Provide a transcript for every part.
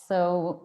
So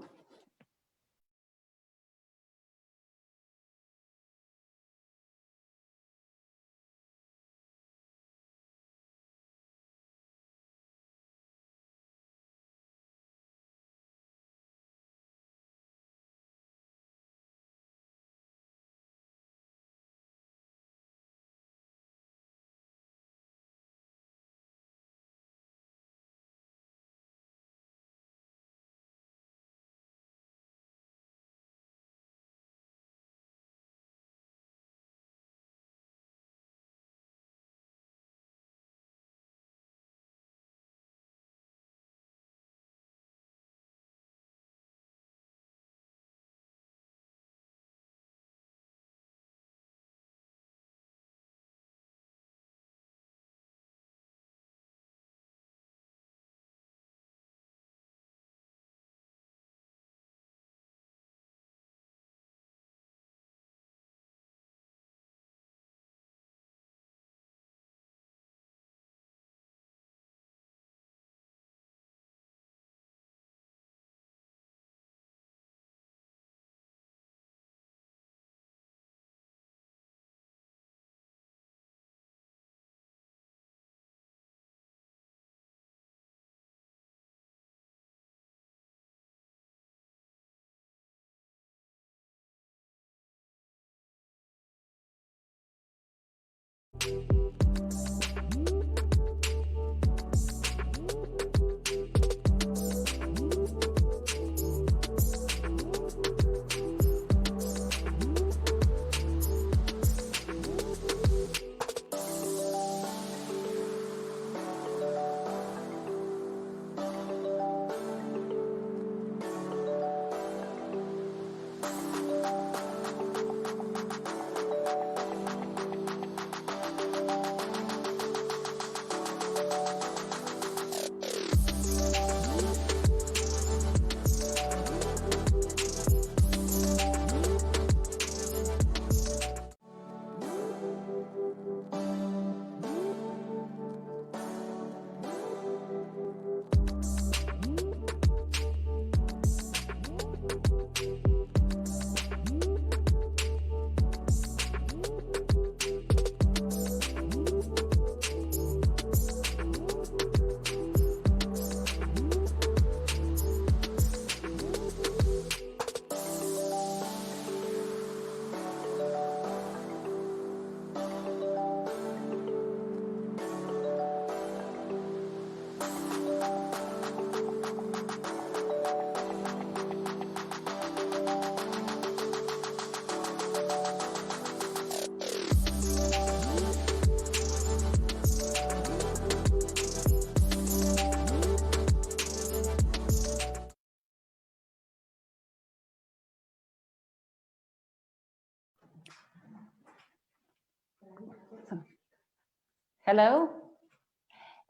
hello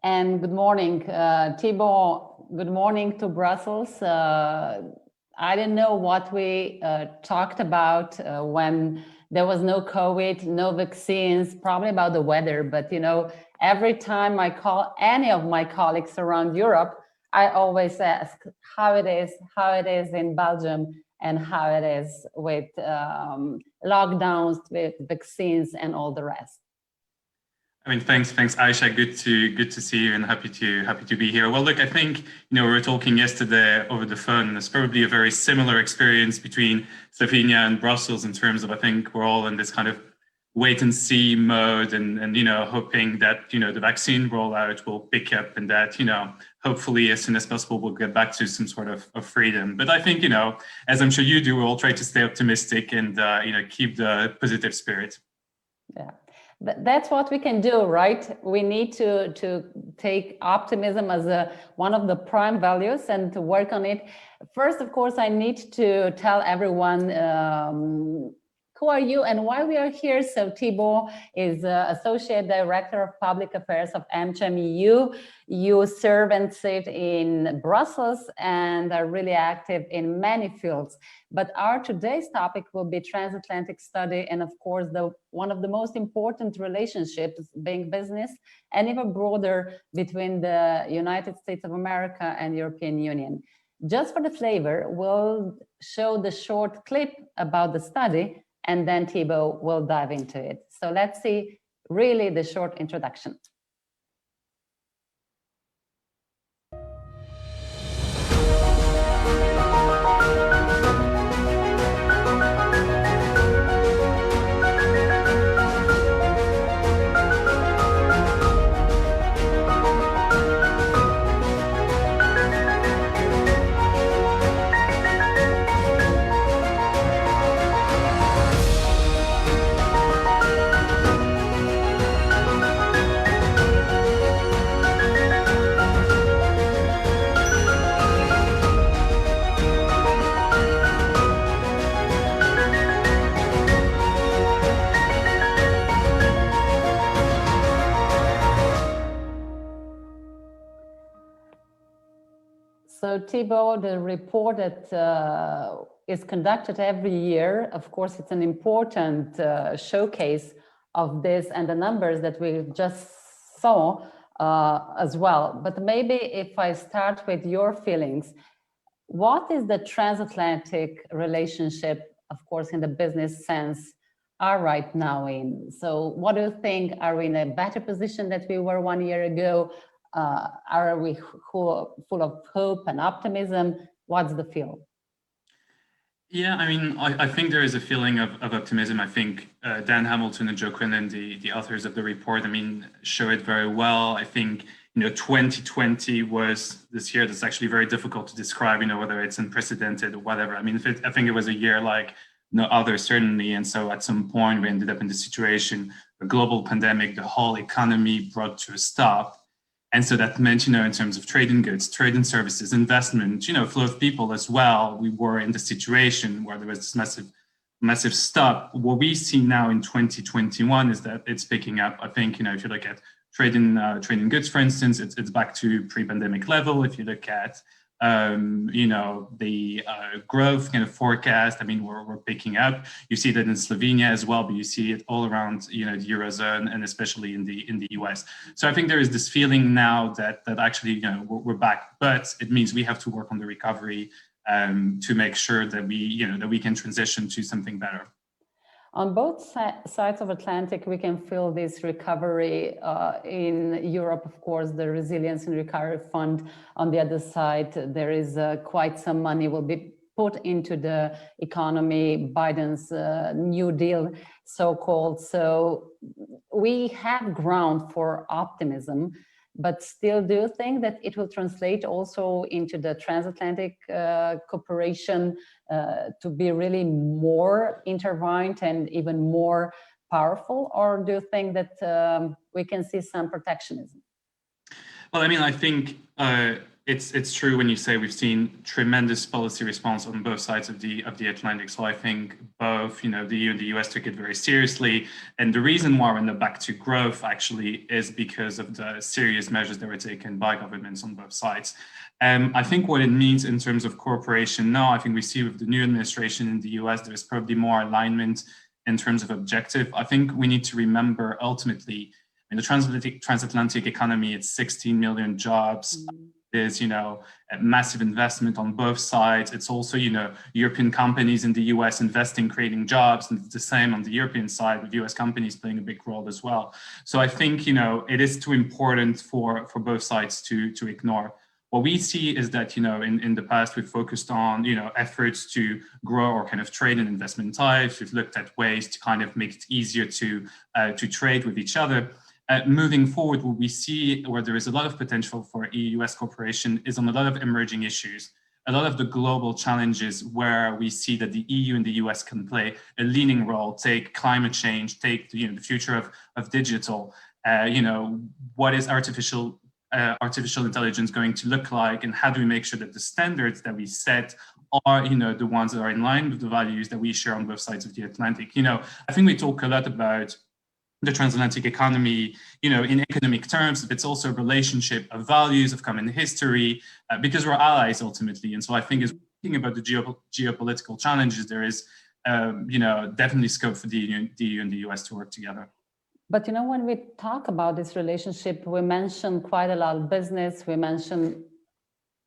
and good morning, Thibaut. Good morning to Brussels. I didn't know what we talked about when there was no COVID, no vaccines, probably about the weather. But, you know, every time I call any of my colleagues around Europe, I always ask how it is in Belgium and how it is with lockdowns, with vaccines and all the rest. I mean, thanks, Aisha. Good to see you and happy to be here. Well, look, I think, you know, we were talking yesterday over the phone, and it's probably a very similar experience between Slovenia and Brussels in terms of, I think we're all in this kind of wait and see mode and you know, hoping that, you know, the vaccine rollout will pick up and that, you know, hopefully as soon as possible we'll get back to some sort of freedom. But I think, you know, as I'm sure you do, we'll all try to stay optimistic and, you know, keep the positive spirit. Yeah. That's what we can do, right? We need to take optimism as one of the prime values and to work on it. First, of course, I need to tell everyone who are you and why we are here. So Thibaut is Associate Director of Public Affairs of AMGEN and AMEU. You serve and sit in Brussels and are really active in many fields. But our today's topic will be transatlantic study and, of course, one of the most important relationships being business and even broader between the United States of America and European Union. Just for the flavor, we'll show the short clip about the study, and then Thibaut will dive into it. So let's see really the short introduction. So Thibaut, the report that is conducted every year, of course, it's an important showcase of this and the numbers that we just saw as well. But maybe if I start with your feelings, what is the transatlantic relationship, of course, in the business sense, are right now in? So what do you think? Are we in a better position that we were 1 year ago? Are we full of hope and optimism? What's the feel? Yeah, I mean, I think there is a feeling of optimism. I think Dan Hamilton and Joe Quinlan, the authors of the report, I mean, show it very well. I think, 2020 was this year that's actually very difficult to describe, whether it's unprecedented or whatever. I mean, I think it was a year like no other, certainly. And so at some point, we ended up in the situation, a global pandemic, the whole economy brought to a stop. And so that meant, in terms of trade in goods, trade in services, investment, flow of people as well, we were in the situation where there was this massive stop. What we see now in 2021 is that it's picking up. I think, if you look at trade in goods, for instance, it's back to pre-pandemic level. If you look at the growth kind of forecast, I mean, we're picking up. You see that in Slovenia as well, but you see it all around, the Eurozone and especially in the US. So I think there is this feeling now that actually, we're back, but it means we have to work on the recovery to make sure that we can transition to something better. On both sides of Atlantic, we can feel this recovery in Europe, of course, the Resilience and Recovery Fund. On the other side, there is quite some money will be put into the economy, Biden's New Deal, so-called. So we have ground for optimism, but still, do you think that it will translate also into the transatlantic cooperation to be really more intertwined and even more powerful? Or do you think that we can see some protectionism? Well, I mean, I think it's true when you say we've seen tremendous policy response on both sides of the Atlantic. So I think both, the EU and the US took it very seriously. And the reason why we're back to growth actually is because of the serious measures that were taken by governments on both sides. I think what it means in terms of cooperation now, I think we see with the new administration in the US, there's probably more alignment in terms of objective. I think we need to remember ultimately, in the transatlantic economy, it's 16 million jobs. There's, a massive investment on both sides. It's also, European companies in the US investing, creating jobs, and it's the same on the European side with US companies playing a big role as well. So I think, it is too important for both sides to ignore. What we see is that, in the past, we've focused on, efforts to grow our kind of trade and investment types. We've looked at ways to kind of make it easier to trade with each other. Moving forward, what we see where there is a lot of potential for EU-US cooperation is on a lot of emerging issues, a lot of the global challenges where we see that the EU and the US can play a leading role. Take climate change, take the future of digital, what is artificial intelligence going to look like, and how do we make sure that the standards that we set are, the ones that are in line with the values that we share on both sides of the Atlantic. I think we talk a lot about the transatlantic economy, in economic terms, but it's also a relationship of values, of common history, because we're allies ultimately. And so I think as we're thinking about the geopolitical challenges, there is, definitely scope for the EU and the US to work together. But when we talk about this relationship, we mention quite a lot of business. We mention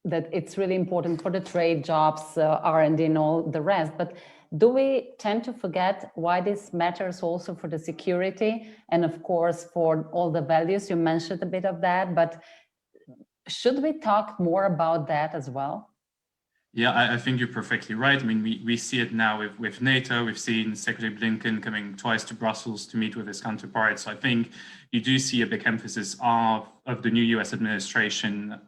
that it's really important for the trade, jobs, R&D and all the rest. But do we tend to forget why this matters also for the security and of course for all the values? You mentioned a bit of that, but should we talk more about that as well? Yeah, I think you're perfectly right. I mean, we see it now with NATO. We've seen Secretary Blinken coming twice to Brussels to meet with his counterparts. So I think you do see a big emphasis of the new US administration,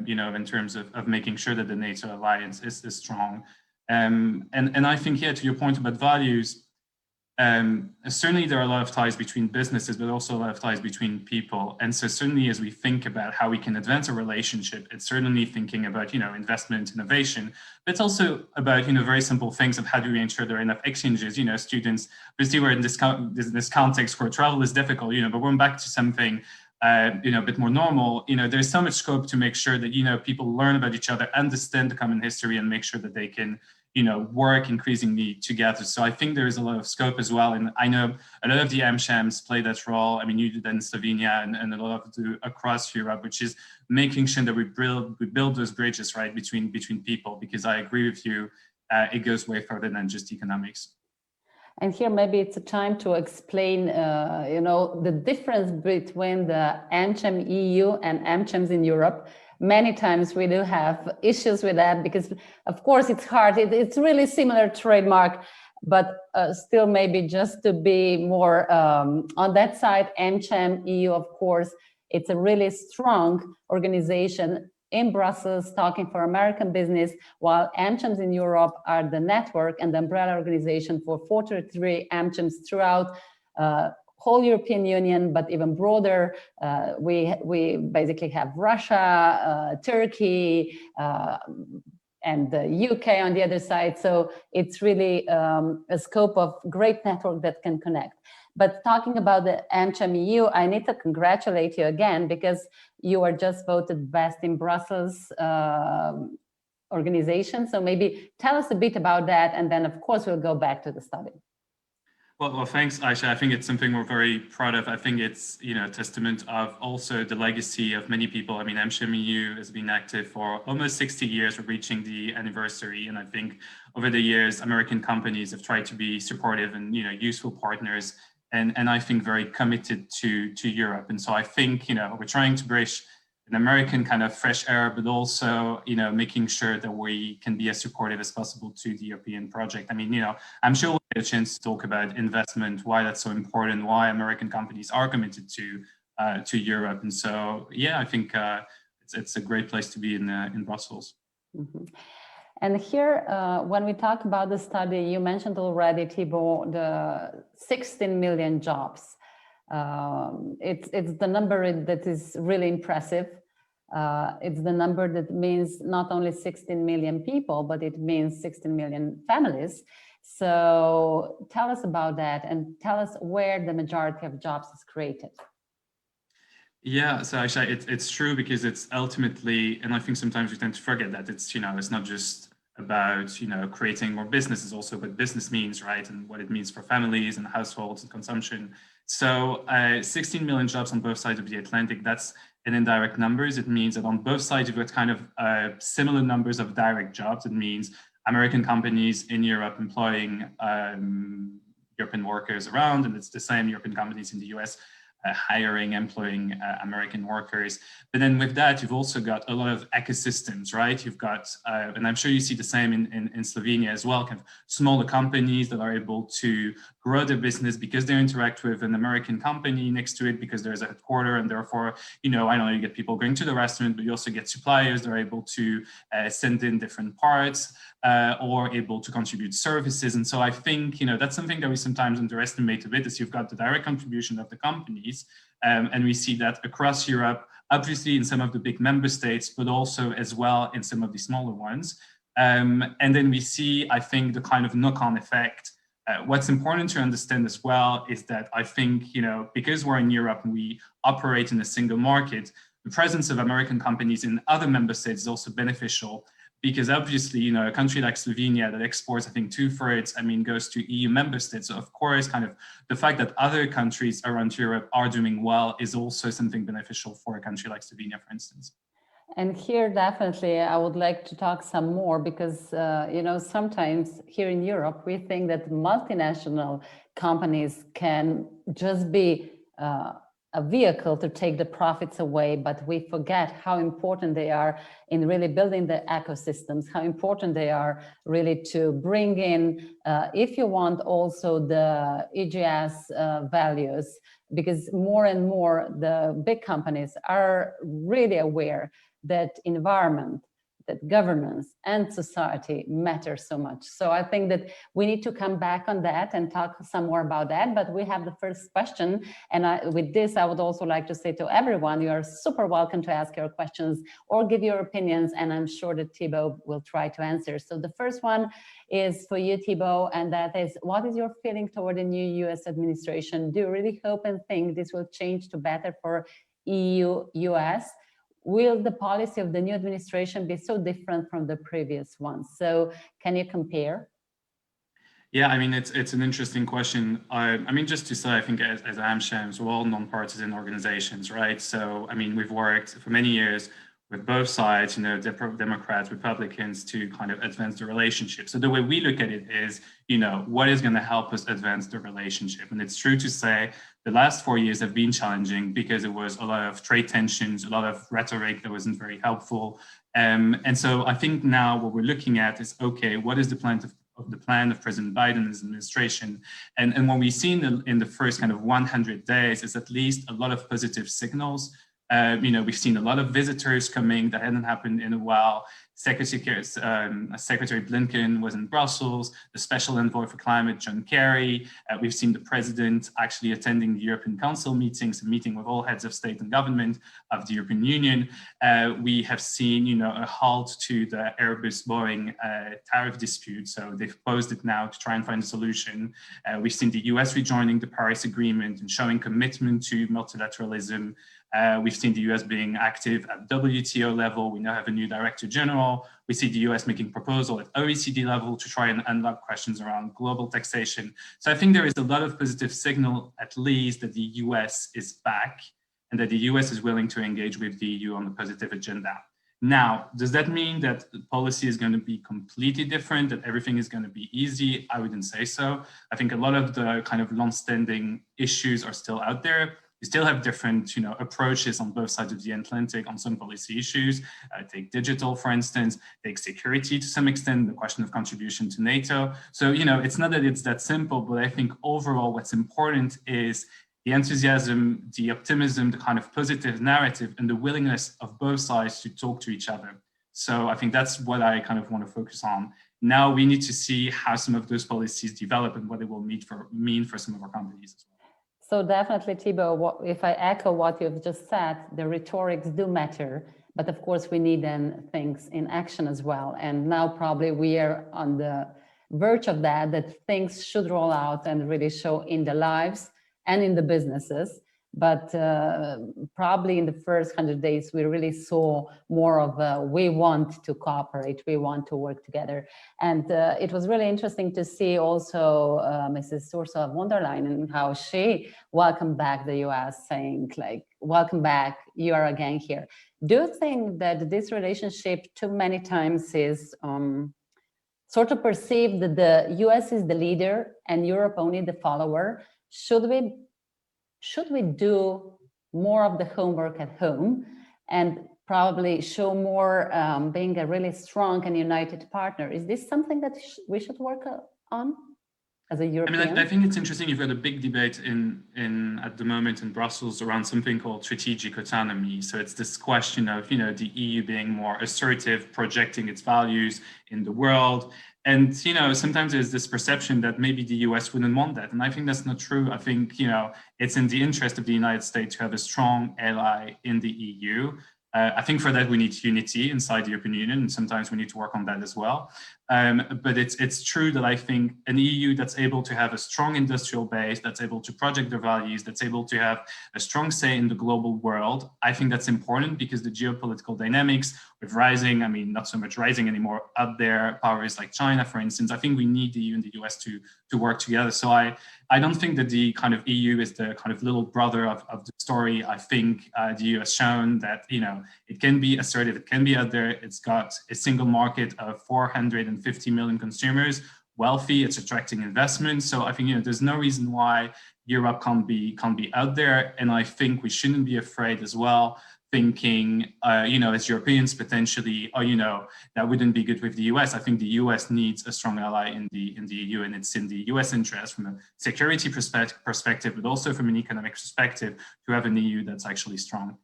in terms of making sure that the NATO alliance is strong. And I think, yeah, to your point about values, certainly there are a lot of ties between businesses, but also a lot of ties between people. And so certainly as we think about how we can advance a relationship, it's certainly thinking about, investment, innovation, but it's also about, very simple things of how do we ensure there are enough exchanges, students, obviously we're in this context where travel is difficult, but going back to something, a bit more normal, there's so much scope to make sure that, people learn about each other, understand the common history and make sure that they can work increasingly together. So I think there is a lot of scope as well. And I know a lot of the AMGENs play that role. I mean, you did that in Slovenia and a lot of it across Europe, which is making sure that we build those bridges, right, between people, because I agree with you, it goes way further than just economics. And here maybe it's a time to explain, the difference between the AMGEN EU and AMGENs in Europe. Many times we do have issues with that because, of course, it's hard. It's really similar trademark, but still maybe just to be more on that side, AMGEN EU, of course, it's a really strong organization in Brussels talking for American business, while AMGENs in Europe are the network and the umbrella organization for 43 AMGENs throughout whole European Union, but even broader. We basically have Russia, Turkey, and the UK on the other side. So it's really a scope of great network that can connect. But talking about the AMGEN EU, I need to congratulate you again because you are just voted best in Brussels organization. So maybe tell us a bit about that, and then of course we'll go back to the study. Well, thanks, Aisha. I think it's something we're very proud of. I think it's, a testament of also the legacy of many people. I mean, AMGEN EU has been active for almost 60 years. We're reaching the anniversary. And I think over the years, American companies have tried to be supportive and, useful partners. And I think very committed to Europe. And so I think, we're trying to bridge an American kind of fresh air, but also, making sure that we can be as supportive as possible to the European project. I mean, I'm sure we'll get a chance to talk about investment, why that's so important, why American companies are committed to Europe. And so, yeah, I think it's a great place to be in Brussels. Mm-hmm. And here, when we talk about the study, you mentioned already, Thibaut, the 16 million jobs. It's the number that is really impressive. It's the number that means not only 16 million people, but it means 16 million families. So tell us about that and tell us where the majority of jobs is created. Yeah, so actually it's true because it's ultimately, and I think sometimes we tend to forget that it's, it's not just about, creating more businesses, also what business means, right? And what it means for families and households and consumption. So 16 million jobs on both sides of the Atlantic, that's in indirect numbers. It means that on both sides, you've got kind of similar numbers of direct jobs. It means American companies in Europe employing European workers around, and it's the same European companies in the US employing American workers. But then with that, you've also got a lot of ecosystems, right? You've got, and I'm sure you see the same in Slovenia as well, kind of smaller companies that are able to grow their business because they interact with an American company next to it because there's a headquarter, and therefore, I don't know, you get people going to the restaurant, but you also get suppliers that are able to send in different parts or able to contribute services. And so I think, that's something that we sometimes underestimate a bit, is you've got the direct contribution of the companies, and we see that across Europe, obviously in some of the big member states, but also as well in some of the smaller ones. And then we see, I think, the kind of knock-on effect. What's important to understand as well is that I think, because we're in Europe and we operate in a single market, the presence of American companies in other member states is also beneficial, because obviously, a country like Slovenia that exports, I think 2/3, goes to EU member states. So of course, kind of the fact that other countries around Europe are doing well is also something beneficial for a country like Slovenia, for instance. And here, definitely, I would like to talk some more because, sometimes here in Europe, we think that multinational companies can just be a vehicle to take the profits away, but we forget how important they are in really building the ecosystems, how important they are really to bring in, if you want, also the EGS values, because more and more the big companies are really aware that environment, that governance and society matter so much. So I think that we need to come back on that and talk some more about that. But we have the first question. And with this, I would also like to say to everyone, you are super welcome to ask your questions or give your opinions. And I'm sure that Thibaut will try to answer. So the first one is for you, Thibaut, and that is, what is your feeling toward the new US administration? Do you really hope and think this will change to better for EU-US? Will the policy of the new administration be so different from the previous ones? So can you compare? Yeah, I mean, it's an interesting question. I mean, just to say, I think as AMGEN, we're all nonpartisan organizations, right? So, I mean, we've worked for many years with both sides, Democrats, Republicans, to kind of advance the relationship. So the way we look at it is, what is going to help us advance the relationship? And it's true to say the last 4 years have been challenging because it was a lot of trade tensions, a lot of rhetoric that wasn't very helpful. And so I think now what we're looking at is, okay, what is the plan of President Biden and his administration? And what we've seen in the first kind of 100 days is at least a lot of positive signals. We've seen a lot of visitors coming that hadn't happened in a while. Secretary Blinken was in Brussels, the Special Envoy for Climate, John Kerry. We've seen the President actually attending the European Council meetings, a meeting with all heads of state and government of the European Union. We have seen, a halt to the Airbus-Boeing tariff dispute. So they've posed it now to try and find a solution. We've seen the US rejoining the Paris Agreement and showing commitment to multilateralism. We've seen the US being active at WTO level. We now have a new Director General. We see the US making proposals at OECD level to try and unlock questions around global taxation. So I think there is a lot of positive signal, at least, that the US is back and that the US is willing to engage with the EU on the positive agenda. Now, does that mean that the policy is going to be completely different, that everything is going to be easy? I wouldn't say so. I think a lot of the kind of long-standing issues are still out there. You still have different, approaches on both sides of the Atlantic on some policy issues. Take digital, for instance, take security to some extent, the question of contribution to NATO. So, it's not that it's that simple, but I think overall what's important is the enthusiasm, the optimism, the kind of positive narrative, and the willingness of both sides to talk to each other. So I think that's what I kind of want to focus on. Now we need to see how some of those policies develop and what it will mean for some of our companies as well. So definitely, Thibaut, if I echo what you've just said, the rhetorics do matter, but of course we need then things in action as well. And now probably we are on the verge of that things should roll out and really show in the lives and in the businesses. But probably in the first 100 days, we really saw more of we want to cooperate, we want to work together. And it was really interesting to see also Mrs. Ursula von der Leyen and how she welcomed back the US, saying like, welcome back, you are again here. Do you think that this relationship too many times is sort of perceived that the US is the leader and Europe only the follower? Should we do more of the homework at home and probably show more being a really strong and united partner? Is this something that we should work on as a European? I mean, I think it's interesting. You've got a big debate at the moment in Brussels around something called strategic autonomy. So it's this question of, the EU being more assertive, projecting its values in the world. And, sometimes there's this perception that maybe the US wouldn't want that. And I think that's not true. I think, it's in the interest of the United States to have a strong ally in the EU. I think for that, we need unity inside the European Union, and sometimes we need to work on that as well. But it's true that I think an EU that's able to have a strong industrial base, that's able to project their values, that's able to have a strong say in the global world, I think that's important because the geopolitical dynamics with rising, not so much rising anymore, out there, powers like China, for instance, I think we need the EU and the US to work together. So I don't think that the kind of EU is the kind of little brother of the story. I think the EU has shown that, It can be assertive, it can be out there. It's got a single market of 450 million consumers, wealthy, it's attracting investment. So I think, there's no reason why Europe can't be out there. And I think we shouldn't be afraid as well, thinking, as Europeans potentially, that wouldn't be good with the US. I think the US needs a strong ally in the EU, and it's in the US interest from a security perspective, but also from an economic perspective, to have an EU that's actually strong.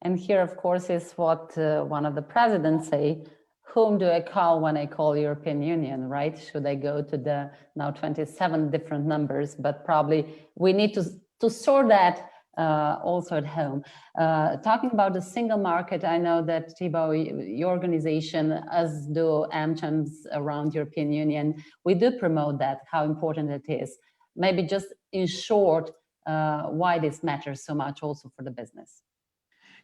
And here, of course, is what one of the presidents say: whom do I call when I call European Union, right? Should I go to the now 27 different numbers? But probably we need to sort that also at home. Talking about the single market, I know that, Thibaut, your organization, as do AMGENs around European Union, we do promote that, how important it is. Maybe just in short, why this matters so much also for the business.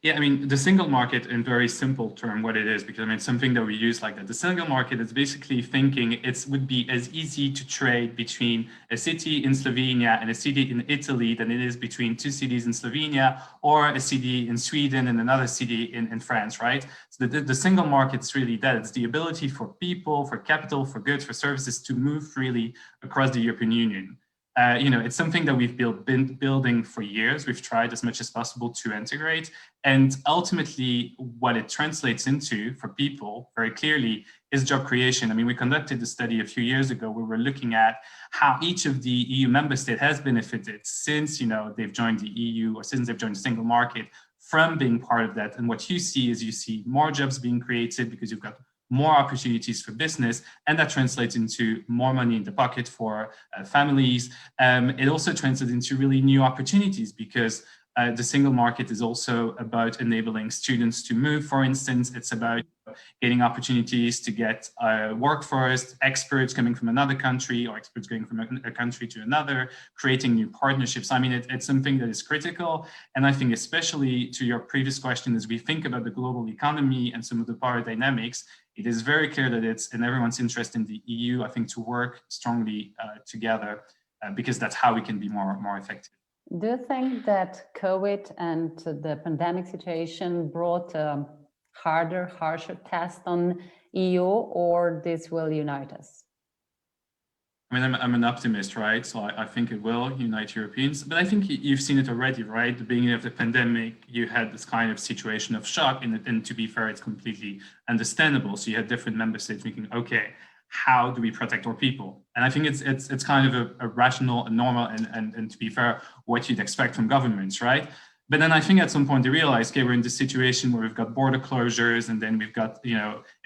Yeah, I mean, the single market, in very simple term, what it is, because I mean, something that we use like that. The single market is basically thinking it would be as easy to trade between a city in Slovenia and a city in Italy than it is between two cities in Slovenia or a city in Sweden and another city in France, right? So the single market's really that. It's the ability for people, for capital, for goods, for services to move freely across the European Union. It's something that we've been building for years. We've tried as much as possible to integrate. And ultimately, what it translates into for people very clearly is job creation. I mean, we conducted a study a few years ago where we're looking at how each of the EU member states has benefited since, they've joined the EU or since they've joined the single market from being part of that. And what you see more jobs being created because you've got more opportunities for business, and that translates into more money in the pocket for families. It also translates into really new opportunities because the single market is also about enabling students to move, for instance. It's about getting opportunities to get workforce, experts coming from another country or experts going from a country to another, creating new partnerships. I mean, it's something that is critical. And I think especially to your previous question, as we think about the global economy and some of the power dynamics, it is very clear that it's in everyone's interest in the EU, I think, to work strongly together because that's how we can be more effective. Do you think that COVID and the pandemic situation brought a harsher test on EU, or this will unite us? I mean, I'm an optimist, right? So I think it will unite Europeans. But I think you've seen it already, right? The beginning of the pandemic, you had this kind of situation of shock. And to be fair, it's completely understandable. So you had different member states thinking, okay, how do we protect our people? And I think it's kind of a rational and normal and to be fair, what you'd expect from governments, right? But then I think at some point they realized, okay, we're in this situation where we've got border closures and then we've got,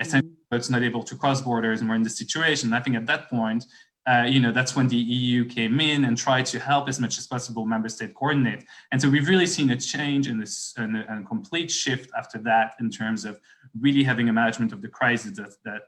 essentially it's not able to cross borders, and we're in this situation. And I think at that point, that's when the EU came in and tried to help as much as possible member state coordinate. And so we've really seen a change in this and a complete shift after that in terms of really having a management of the crisis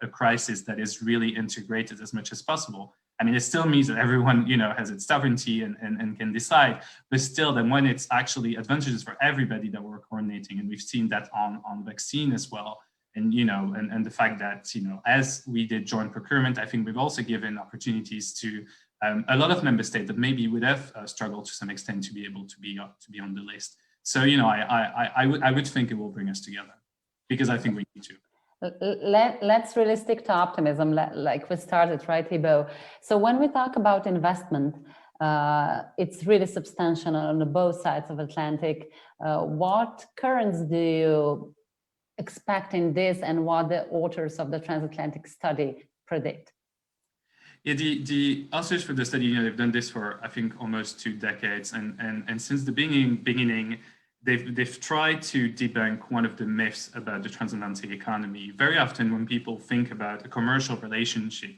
a crisis that is really integrated as much as possible. I mean, it still means that everyone, has its sovereignty and can decide, but still then when it's actually advantages for everybody that we're coordinating, and we've seen that on vaccine as well. And, and the fact that, as we did joint procurement, I think we've also given opportunities to a lot of member states that maybe would have struggled to some extent to be able to be on the list. So, I would think it will bring us together because I think we need to. Let's really stick to optimism, like we started, right, Thibaut? So when we talk about investment, it's really substantial on both sides of Atlantic. What currents do you expect in this, and what the authors of the transatlantic study predict? Yeah, the authors for the study, they've done this for, I think, almost 2 decades. And since the beginning, they've tried to debunk one of the myths about the transatlantic economy. Very often when people think about a commercial relationship,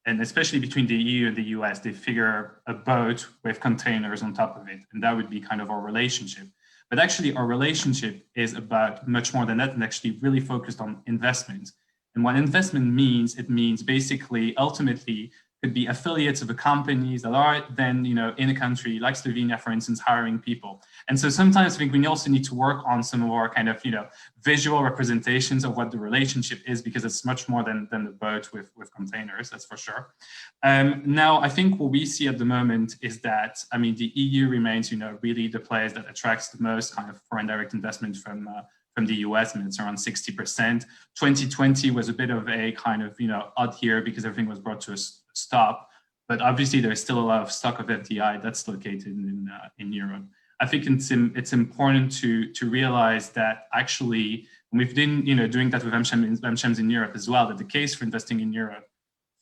and especially between the EU and the US, they figure a boat with containers on top of it. And that would be kind of our relationship. But actually, our relationship is about much more than that, and actually really focused on investment. And what investment means, it means basically, ultimately, could be affiliates of the companies that are then, in a country like Slovenia, for instance, hiring people. And so sometimes I think we also need to work on some of our kind of, visual representations of what the relationship is, because it's much more than the boat with containers, that's for sure. Now, I think what we see at the moment is that, the EU remains, really the place that attracts the most kind of foreign direct investment from from the US, and it's around 60%. 2020 was a bit of a kind of, odd year because everything was brought to a stop. But obviously, there's still a lot of stock of FDI that's located in Europe. I think it's important to realize that actually, we've been doing that with AMGENs in Europe as well, that the case for investing in Europe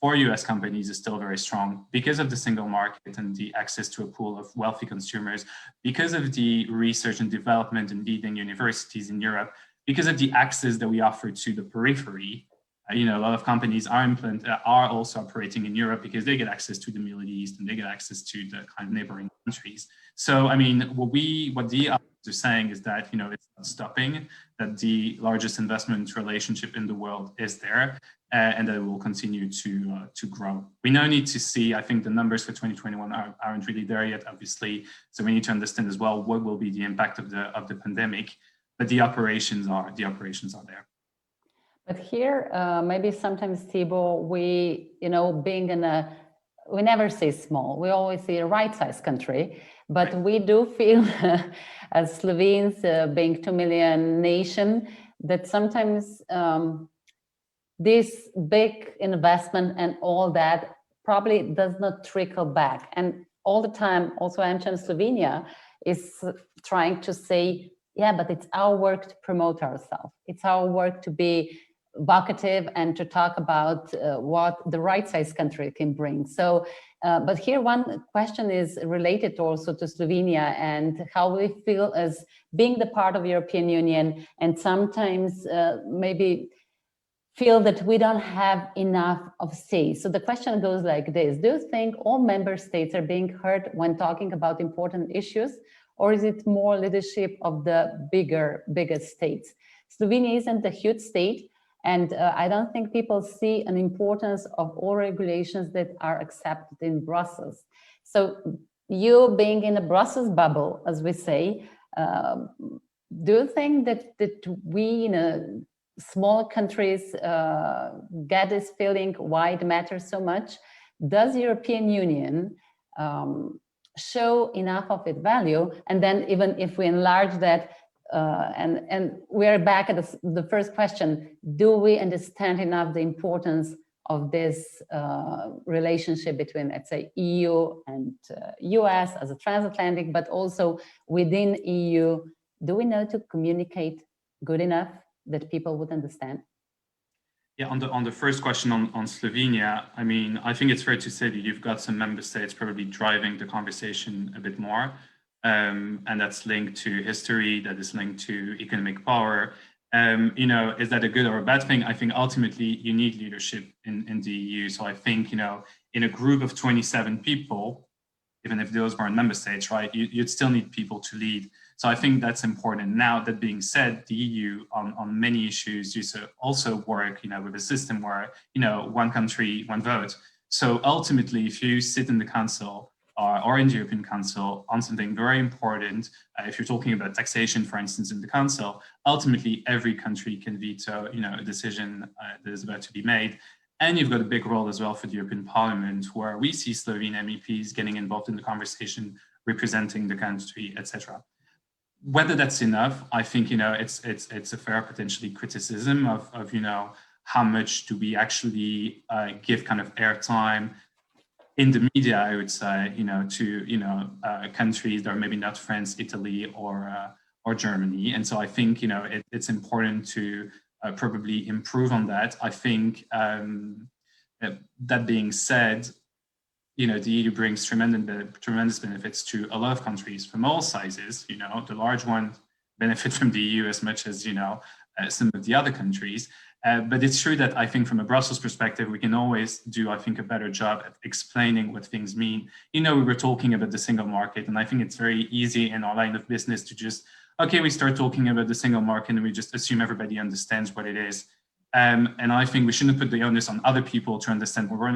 for US companies is still very strong because of the single market and the access to a pool of wealthy consumers, because of the research and development in leading universities in Europe, because of the access that we offer to the periphery. A lot of companies are also operating in Europe because they get access to the Middle East and they get access to the kind of neighboring countries. So, I mean, what the are saying is that, it's not stopping, that the largest investment relationship in the world is there, and that it will continue to grow. We now need to see, I think the numbers for 2021 aren't really there yet, obviously. So we need to understand as well what will be the impact of the pandemic, but the operations are there. But here, maybe sometimes, Thibaut, we never say small, we always say a right-sized country, but right. We do feel as Slovenes, being 2 million nation, that sometimes this big investment and all that probably does not trickle back. And all the time, also AMGEN Slovenia is trying to say, yeah, but it's our work to promote ourselves. It's our work to be vocative and to talk about what the right-sized country can bring. So, but here one question is related also to Slovenia and how we feel as being the part of European Union, and sometimes maybe feel that we don't have enough of say. So the question goes like this: do you think all member states are being heard when talking about important issues, or is it more leadership of the biggest states? Slovenia isn't a huge state, and I don't think people see an importance of all regulations that are accepted in Brussels. So you being in a Brussels bubble, as we say, do you think that we in small countries get this feeling why it matters so much? Does European Union show enough of its value? And then even if we enlarge that, and we're back at the first question, do we understand enough the importance of this relationship between, let's say, EU and US as a transatlantic, but also within EU? Do we know to communicate good enough that people would understand? Yeah, on the first question on Slovenia, I mean, I think it's fair to say that you've got some member states probably driving the conversation a bit more. And that's linked to history, that is linked to economic power. Is that a good or a bad thing? I think ultimately you need leadership in the EU. So I think, in a group of 27 people, even if those weren't member states, right, you'd still need people to lead. So I think that's important. Now, that being said, the EU on many issues used to also work, with a system where, one country, one vote. So ultimately, if you sit in the council, or in the European Council on something very important, if you're talking about taxation, for instance, in the Council, ultimately every country can veto, a decision that is about to be made. And you've got a big role as well for the European Parliament, where we see Slovene MEPs getting involved in the conversation, representing the country, etc. Whether that's enough, I think, it's a fair potentially criticism of how much do we actually give kind of airtime in the media, I would say, to countries that are maybe not France, Italy, or Germany. And so I think it's important to probably improve on that. I think that being said, the EU brings tremendous benefits to a lot of countries from all sizes. The large ones benefit from the EU as much as some of the other countries. But it's true that I think from a Brussels perspective, we can always do, I think, a better job at explaining what things mean. We were talking about the single market, and I think it's very easy in our line of business to just, okay, we start talking about the single market and we just assume everybody understands what it is. And I think we shouldn't put the onus on other people to understand what we're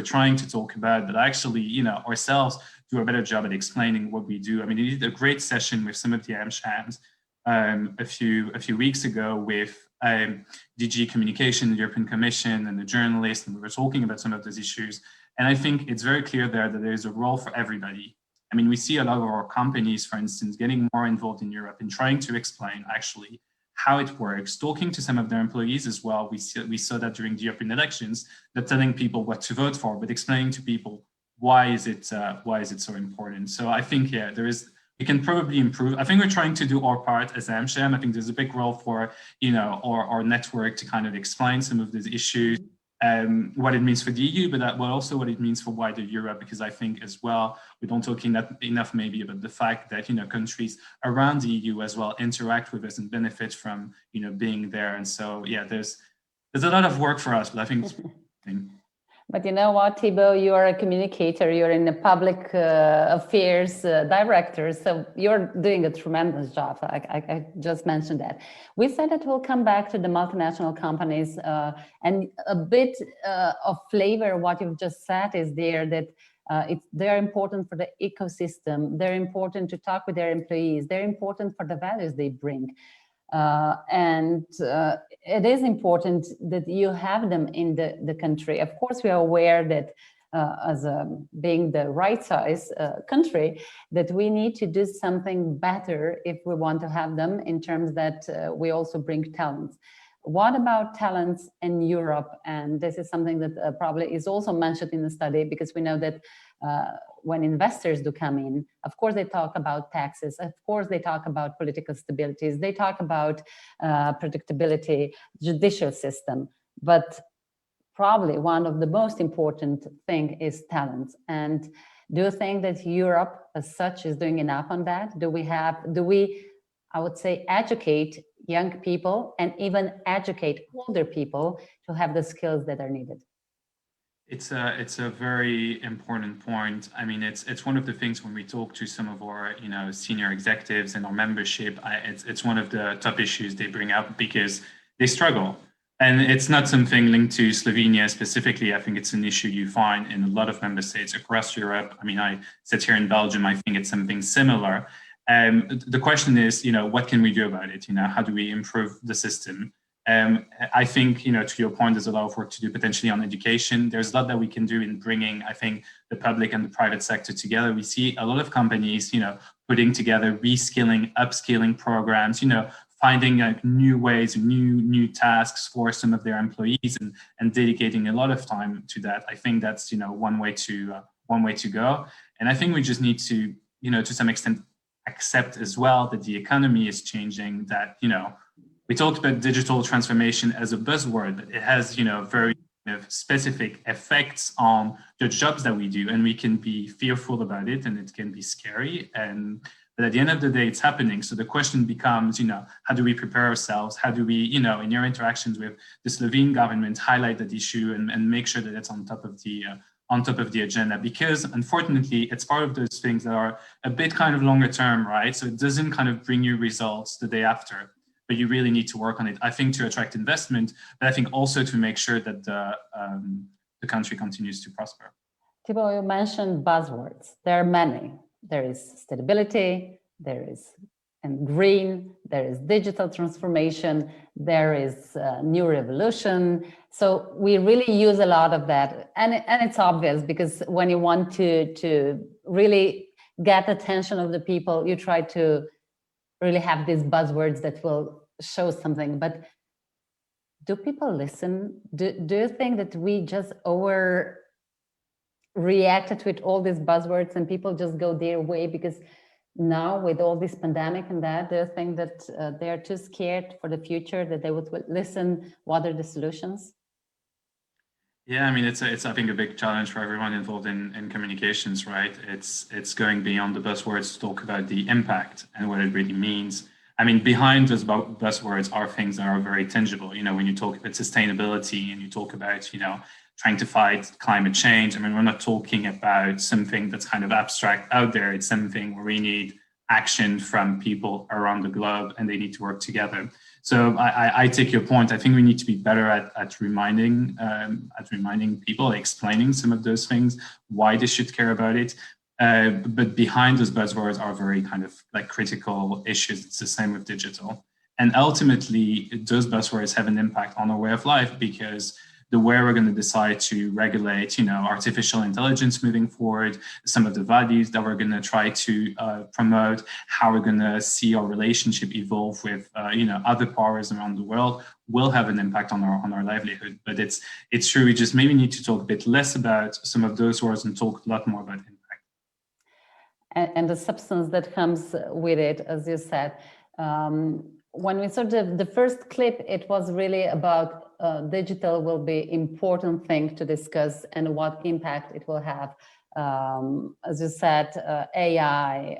trying to talk about, but actually, ourselves do a better job at explaining what we do. I mean, we did a great session with some of the AMGENs a few weeks ago with DG Communication, the European Commission, and the journalists, and we were talking about some of those issues. And I think it's very clear there that there is a role for everybody. I mean, we see a lot of our companies, for instance, getting more involved in Europe and trying to explain actually how it works, talking to some of their employees as well. We saw that during the European elections, not telling people what to vote for, but explaining to people why is it so important. So I think, yeah, we can probably improve. I think we're trying to do our part as AMGEN. I think there's a big role for, our network to kind of explain some of these issues, what it means for the EU, but also what it means for wider Europe, because I think as well, we don't talk enough maybe about the fact that, countries around the EU as well interact with us and benefit from, being there. And so, yeah, there's a lot of work for us, but I think it's But you know what, Thibaut, you are a communicator, you're in the public affairs director, so you're doing a tremendous job. I just mentioned that. We said that we'll come back to the multinational companies, and a bit of flavor, what you've just said is there, that they're important for the ecosystem, they're important to talk with their employees, they're important for the values they bring. And it is important that you have them in the country. Of course, we are aware that as being the right size country, that we need to do something better if we want to have them, in terms that we also bring talents. What about talents in Europe? And this is something that probably is also mentioned in the study, because we know that when investors do come in, of course, they talk about taxes. Of course, they talk about political stabilities. They talk about predictability, judicial system. But probably one of the most important thing is talent. And do you think that Europe as such is doing enough on that? Do we, I would say, educate young people and even educate older people to have the skills that are needed? It's a very important point. I mean, it's one of the things when we talk to some of our senior executives and our membership, it's one of the top issues they bring up, because they struggle. And it's not something linked to Slovenia specifically. I think it's an issue you find in a lot of member states across Europe. I mean, I sit here in Belgium, I think it's something similar. The question is, what can we do about it? How do we improve the system? I think, to your point, there's a lot of work to do potentially on education. There's a lot that we can do in bringing, I think, the public and the private sector together. We see a lot of companies, putting together reskilling, upskilling programs, finding new ways, new tasks for some of their employees, and dedicating a lot of time to that. I think that's, one way to go. And I think we just need to, to some extent, accept as well that the economy is changing, that, we talked about digital transformation as a buzzword, but it has, very specific effects on the jobs that we do, and we can be fearful about it, and it can be scary. But at the end of the day, it's happening. So the question becomes, how do we prepare ourselves? How do we, in your interactions with the Slovene government, highlight that issue and make sure that it's on top of the agenda? Because unfortunately, it's part of those things that are a bit kind of longer term, right? So it doesn't kind of bring you results the day after, but you really need to work on it, I think, to attract investment, but I think also to make sure that the country continues to prosper. Thibaut, you mentioned buzzwords. There are many. There is stability, there is green, there is digital transformation, there is new revolution. So we really use a lot of that. And it's obvious, because when you want to really get attention of the people, you try to really have these buzzwords that will show something. But do people listen? Do you think that we just reacted with all these buzzwords and people just go their way? Because now with all this pandemic and that, do you think that they're too scared for the future, that they would listen? What are the solutions? Yeah, I mean, it's I think a big challenge for everyone involved in communications, right? It's going beyond the buzzwords to talk about the impact and what it really means. I mean, behind those buzzwords are things that are very tangible. When you talk about sustainability and you talk about, trying to fight climate change, I mean, we're not talking about something that's kind of abstract out there. It's something where we need action from people around the globe, and they need to work together. So I take your point. I think we need to be better at reminding people, explaining some of those things, why they should care about it. But behind those buzzwords are very kind of like critical issues. It's the same with digital. And ultimately, those buzzwords have an impact on our way of life, because the way we're going to decide to regulate, artificial intelligence moving forward, some of the values that we're going to try to promote, how we're going to see our relationship evolve with, other powers around the world will have an impact on our livelihood. But it's true, we just maybe need to talk a bit less about some of those words and talk a lot more about impact. And the substance that comes with it, as you said. When we saw the first clip, it was really about digital will be important thing to discuss and what impact it will have. As you said, AI,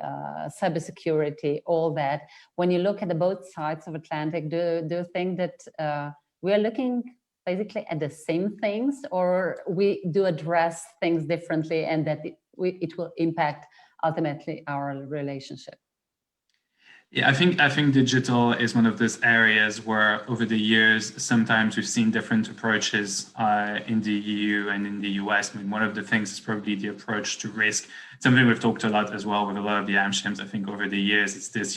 cybersecurity, all that. When you look at the both sides of Atlantic, do you think that we are looking basically at the same things, or we do address things differently and that it will impact ultimately our relationship? Yeah, I think digital is one of those areas where over the years, sometimes we've seen different approaches in the EU and in the US. I mean, one of the things is probably the approach to risk. Something we've talked a lot as well with a lot of the AMGENs, I think, over the years. It's this,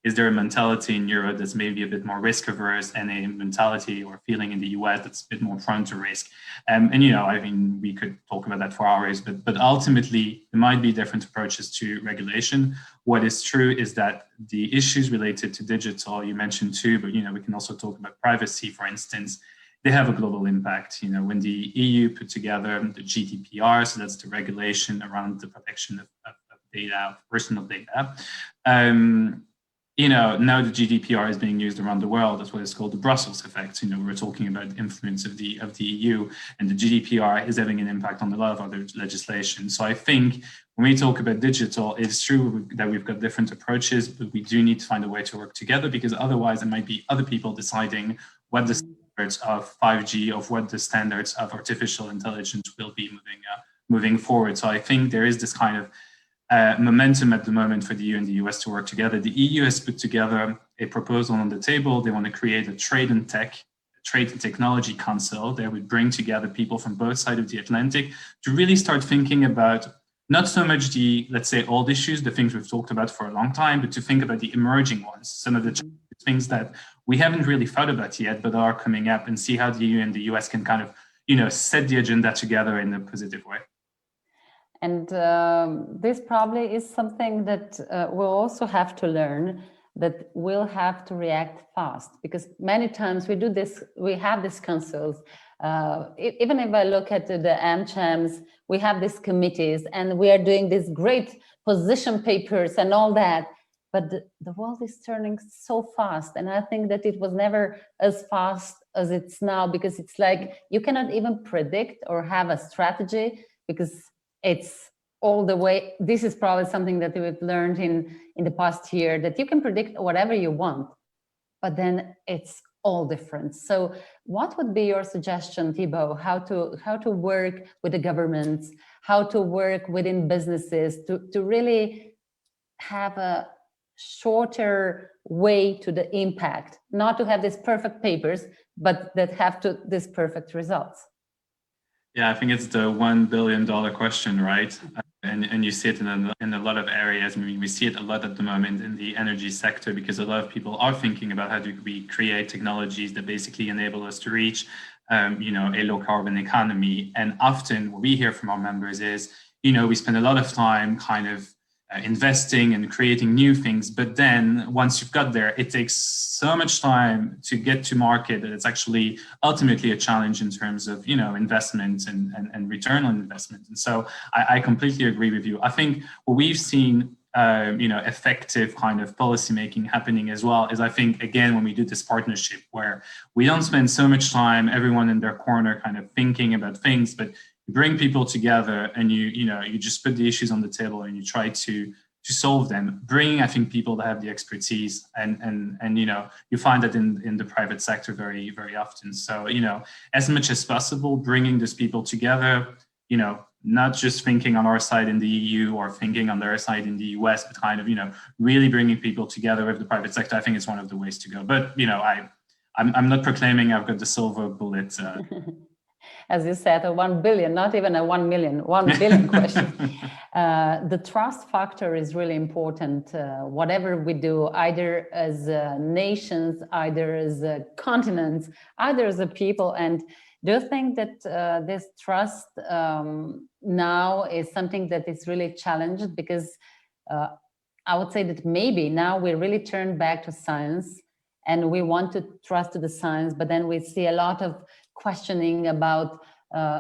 is there a mentality in Europe that's maybe a bit more risk averse and a mentality or feeling in the US that's a bit more prone to risk? I mean, we could talk about that for hours, but ultimately, there might be different approaches to regulation. What is true is that the issues related to digital, you mentioned too, but we can also talk about privacy, for instance. They have a global impact. When the EU put together the GDPR, so that's the regulation around the protection of data, personal data. Now the GDPR is being used around the world. That's what is called the Brussels effect. We're talking about the influence of the EU, and the GDPR is having an impact on a lot of other legislation. So I think when we talk about digital, it's true that we've got different approaches, but we do need to find a way to work together, because otherwise there might be other people deciding what the standards of 5G, of what the standards of artificial intelligence will be moving forward. So I think there is this kind of momentum at the moment for the EU and the US to work together. The EU has put together a proposal on the table. They want to create a trade and technology council that would bring together people from both sides of the Atlantic to really start thinking about not so much the, let's say, old issues, the things we've talked about for a long time, but to think about the emerging ones, some of the things that we haven't really thought about yet, but are coming up, and see how the EU and the US can kind of, set the agenda together in a positive way. And this probably is something that we'll also have to learn, that we'll have to react fast, because many times we have these councils. Even if I look at the AMCHAMs, we have these committees and we are doing these great position papers and all that, but the world is turning so fast. And I think that it was never as fast as it's now, because it's like you cannot even predict or have a strategy, because it's all the way. This is probably something that we've learned in the past year, that you can predict whatever you want, but then it's all different. So what would be your suggestion, Thibaut, how to work with the governments, how to work within businesses to really have a shorter way to the impact, not to have these perfect papers, but that have these perfect results? Yeah, I think it's the $1 billion question, right? And you see it in a lot of areas. I mean, we see it a lot at the moment in the energy sector, because a lot of people are thinking about how do we create technologies that basically enable us to reach, a low carbon economy. And often what we hear from our members is, we spend a lot of time kind of investing and creating new things, but then once you've got there, it takes so much time to get to market that it's actually ultimately a challenge in terms of investment and return on investment. And so I completely agree with you. I think what we've seen effective kind of policymaking happening as well is, I think, again, when we do this partnership where we don't spend so much time everyone in their corner kind of thinking about things, but you bring people together and you just put the issues on the table and you try to solve them, bringing, I think, people that have the expertise, and you find that in the private sector very, very often. So, as much as possible, bringing those people together, not just thinking on our side in the EU or thinking on their side in the US, but kind of, really bringing people together with the private sector, I think is one of the ways to go. But, I'm not proclaiming I've got the silver bullet. As you said, a 1 billion, not even a 1 million, 1 billion question. The trust factor is really important. Whatever we do, either as nations, either as continents, either as a people. And Do you think that this trust now is something that is really challenged? Because I would say that maybe now we really turn back to science and we want to trust to the science, but then we see a lot of questioning about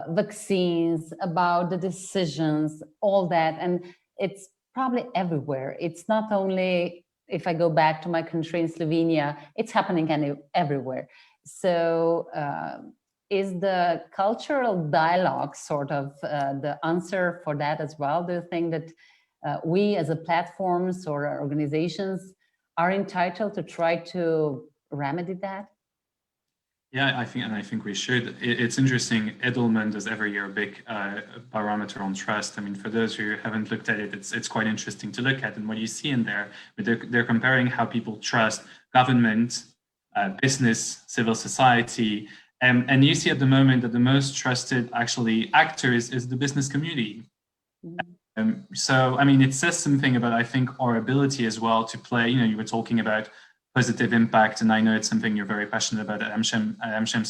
vaccines, about the decisions, all that. And it's probably everywhere. It's not only, if I go back to my country in Slovenia, it's happening everywhere. So is the cultural dialogue sort of the answer for that as well? Do you think that we as a platforms or organizations are entitled to try to remedy that? Yeah, I think we should. It's interesting. Edelman does every year a big barometer on trust. I mean, for those who haven't looked at it, it's quite interesting to look at. And what you see in there, they're comparing how people trust government, business, civil society, and you see at the moment that the most trusted actually actor is the business community. Mm-hmm. So I mean, it says something about, I think, our ability as well to play. You know, you were talking about positive impact, and I know it's something you're very passionate about at AMGEN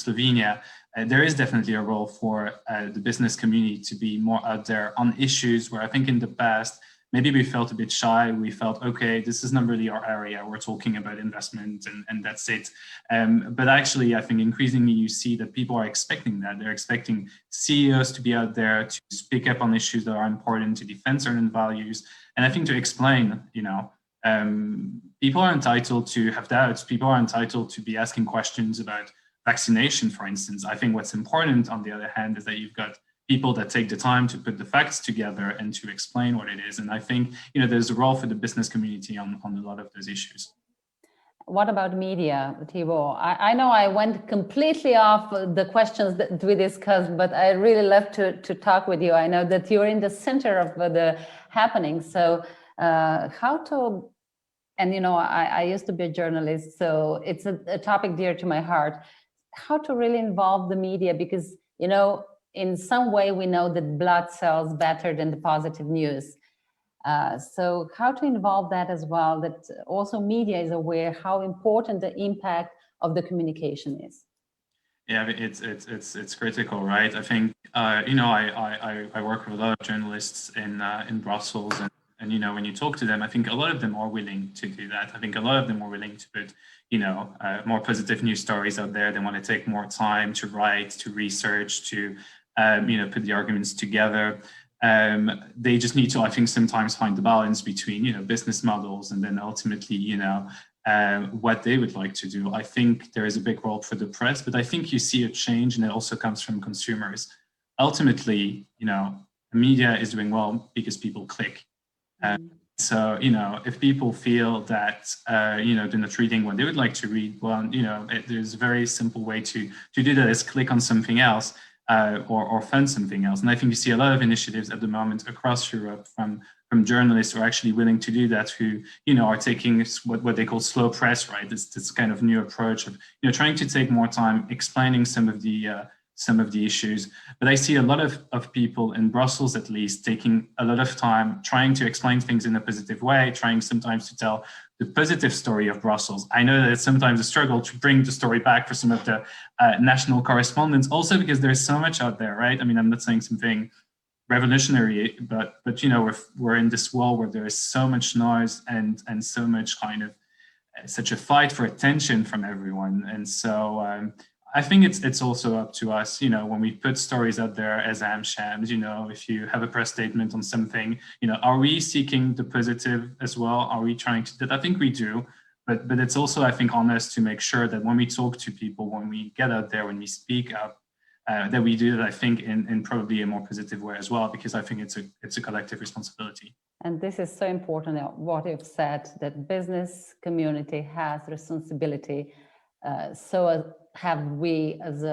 Slovenia. There is definitely a role for the business community to be more out there on issues where I think in the past, maybe we felt a bit shy. We felt, okay, this is not really our area. We're talking about investment and that's it. But actually, I think increasingly you see that people are expecting that. They're expecting CEOs to be out there to speak up on issues that are important, to defend certain values. And I think to explain, you know, people are entitled to have doubts. People are entitled to be asking questions about vaccination, for instance. I think what's important, on the other hand, is that you've got people that take the time to put the facts together and to explain what it is. And I think, you know, there's a role for the business community on a lot of those issues. What about media, Thibaut? I know I went completely off the questions that we discussed, but I really love to talk with you. I know that you're in the center of the happening. So how to, and you know, I used to be a journalist, so it's a topic dear to my heart, how to really involve the media, because, you know, in some way we know that blood sells better than the positive news. So how to involve that as well, that also media is aware how important the impact of the communication is. Yeah, it's critical, right? I think you know, I work with a lot of journalists in Brussels, and you know, when you talk to them, I think a lot of them are willing to do that. I think a lot of them are willing to put, you know, more positive news stories out there. They want to take more time to write, to research, to you know, put the arguments together. They just need to, I think, sometimes find the balance between, you know, business models and then ultimately, you know, what they would like to do. I think there is a big role for the press, but I think you see a change, and it also comes from consumers. Ultimately, you know, media is doing well because people click. So, you know, if people feel that, you know, they're not reading what they would like to read, well, you know, there's a very simple way to do that, is click on something else. Or fund something else. And I think you see a lot of initiatives at the moment across Europe from journalists who are actually willing to do that, who, you know, are taking what they call slow press, right? This kind of new approach of, you know, trying to take more time explaining some of the issues. But I see a lot of people in Brussels, at least, taking a lot of time trying to explain things in a positive way, trying sometimes to tell the positive story of Brussels. I know that it's sometimes a struggle to bring the story back for some of the national correspondents, also because there's so much out there, right? I mean, I'm not saying something revolutionary, but you know, we're in this world where there is so much noise and so much kind of such a fight for attention from everyone. And so I think it's also up to us, you know, when we put stories out there as AmShams, you know, if you have a press statement on something, you know, are we seeking the positive as well? Are we trying to, that I think we do, but it's also, I think, on us to make sure that when we talk to people, when we get out there, when we speak up, that we do that, I think, in probably a more positive way as well, because I think it's a collective responsibility. And this is so important, what you've said, that business community has responsibility. So have we as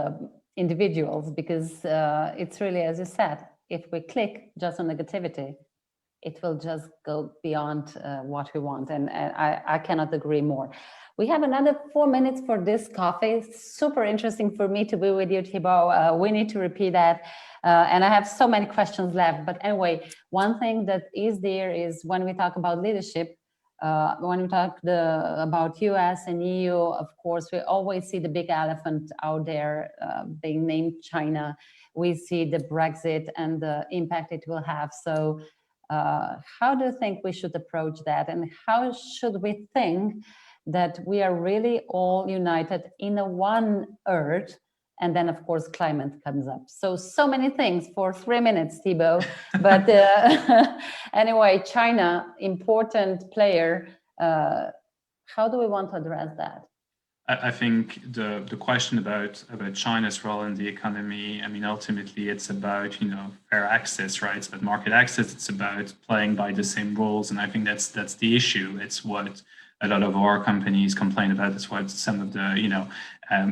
individuals, because it's really, as you said, if we click just on negativity, it will just go beyond what we want. And I cannot agree more. We have another 4 minutes for this coffee. Super interesting for me to be with you, Thibaut. We need to repeat that. And I have so many questions left. But anyway, one thing that is there is when we talk about leadership, When we talk about US and EU, of course, we always see the big elephant out there being named China. We see the Brexit and the impact it will have. So how do you think we should approach that? And how should we think that we are really all united in a one earth? And then, of course, climate comes up. So many things for 3 minutes, Thibaut. But anyway, China, important player. How do we want to address that? I think the question about China's role in the economy, I mean, ultimately it's about, fair access, right? It's about market access. It's about playing by the same rules. And I think that's the issue. It's what a lot of our companies complain about. That's what some of the,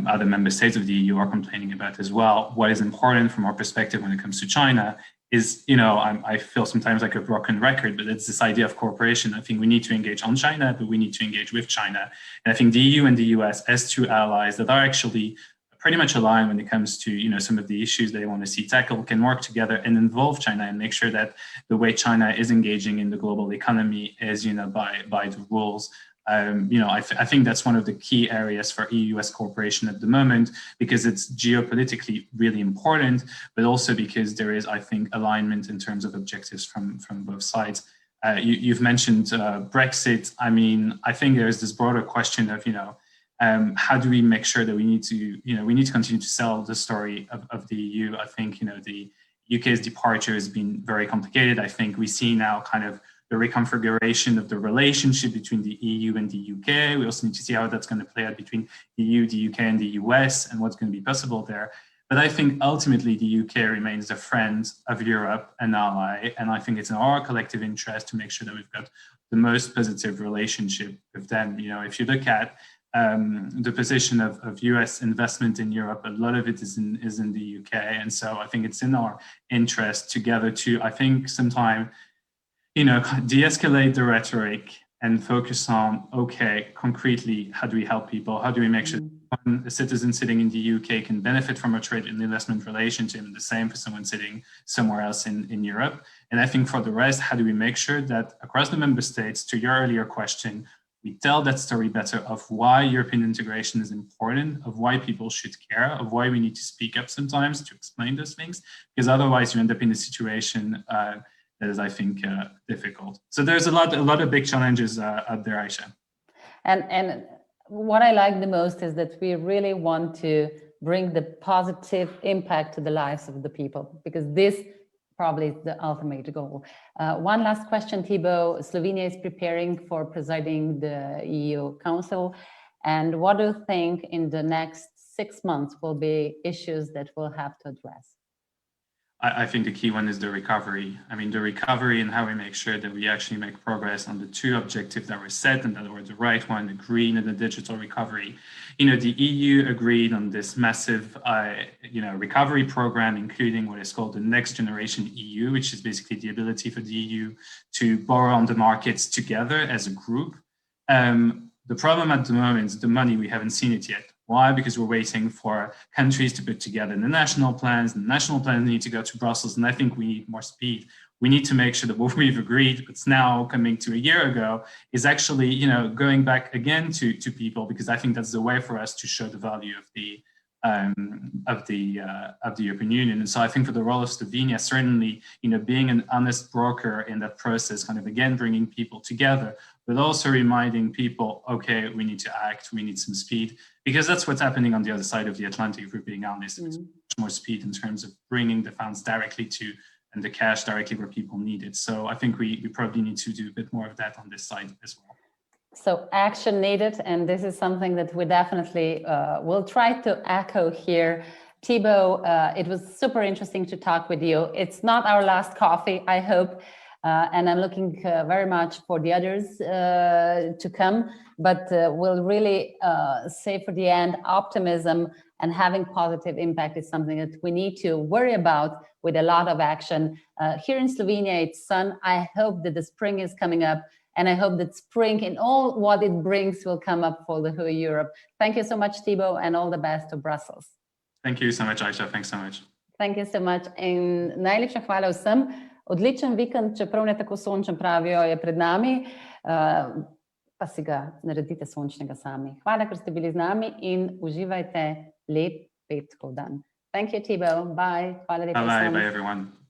other member states of the EU are complaining about as well. What is important from our perspective when it comes to China is, I feel sometimes like a broken record, but it's this idea of cooperation. I think we need to engage on China, but we need to engage with China. And I think the EU and the US as two allies that are actually pretty much aligned when it comes to, some of the issues they want to see tackled can work together and involve China and make sure that the way China is engaging in the global economy is, by the rules. I think that's one of the key areas for EU-US cooperation at the moment, because it's geopolitically really important, but also because there is, I think, alignment in terms of objectives from both sides. You've mentioned Brexit. I mean, I think there's this broader question of, how do we make sure that we need to continue to sell the story of the EU? I think, the UK's departure has been very complicated. I think we see now kind of the reconfiguration of the relationship between the EU and the UK. We also need to see how that's going to play out between the EU, the UK, and the US, and what's going to be possible there. But I think ultimately the UK remains a friend of Europe, an ally, and I think it's in our collective interest to make sure that we've got the most positive relationship with them. If you look at the position of US investment in Europe, a lot of it is in the UK, and so I think it's in our interest together to, I think, sometime de-escalate the rhetoric and focus on, okay, concretely, how do we help people? How do we make sure a citizen sitting in the UK can benefit from a trade and investment relationship, and the same for someone sitting somewhere else in Europe? And I think for the rest, how do we make sure that across the member states, to your earlier question, we tell that story better of why European integration is important, of why people should care, of why we need to speak up sometimes to explain those things, because otherwise you end up in a situation that is, I think, difficult. So there's a lot of big challenges out there, Aisha. And what I like the most is that we really want to bring the positive impact to the lives of the people, because this probably is the ultimate goal. One last question, Thibaut. Slovenia is preparing for presiding the EU Council. And what do you think in the next 6 months will be issues that we'll have to address? I think the key one is the recovery. I mean, the recovery and how we make sure that we actually make progress on the two objectives that were set and that were the right one, the green and the digital recovery. The EU agreed on this massive, recovery program, including what is called the Next Generation EU, which is basically the ability for the EU to borrow on the markets together as a group. The problem at the moment is the money, we haven't seen it yet. Why? Because we're waiting for countries to put together the national plans. The national plans need to go to Brussels, and I think we need more speed. We need to make sure that what we've agreed, it's now coming to a year ago, is actually, going back again to people, because I think that's the way for us to show the value of the European Union. And so I think for the role of Slovenia, certainly, being an honest broker in that process, kind of again bringing people together, but also reminding people, okay, we need to act, we need some speed, because that's what's happening on the other side of the Atlantic, if we're being honest. There's much more speed in terms of bringing the funds directly to, and the cash directly where people need it. So I think we probably need to do a bit more of that on this side as well. So action needed, and this is something that we definitely will try to echo here. Thibaut, it was super interesting to talk with you. It's not our last coffee, I hope, and I'm looking very much for the others to come, but we'll really say for the end, optimism and having positive impact is something that we need to worry about with a lot of action. Here in Slovenia, it's sun. I hope that the spring is coming up, and I hope that spring and all what it brings will come up for the whole Europe. Thank you so much, Thibaut, and all the best to Brussels. Thank you so much, Aisha. Thanks so much. Thank you so much. In najlepša hvala vsem. Odličen vikend, čeprav ne tako sončen, pravijo, je pred nami, pa si ga naredite sončnega sami. Hvala, ker ste bili z nami in uživajte lep petkov dan. Thank you, Thibaut. Bye. Hvala lepa. Bye, everyone.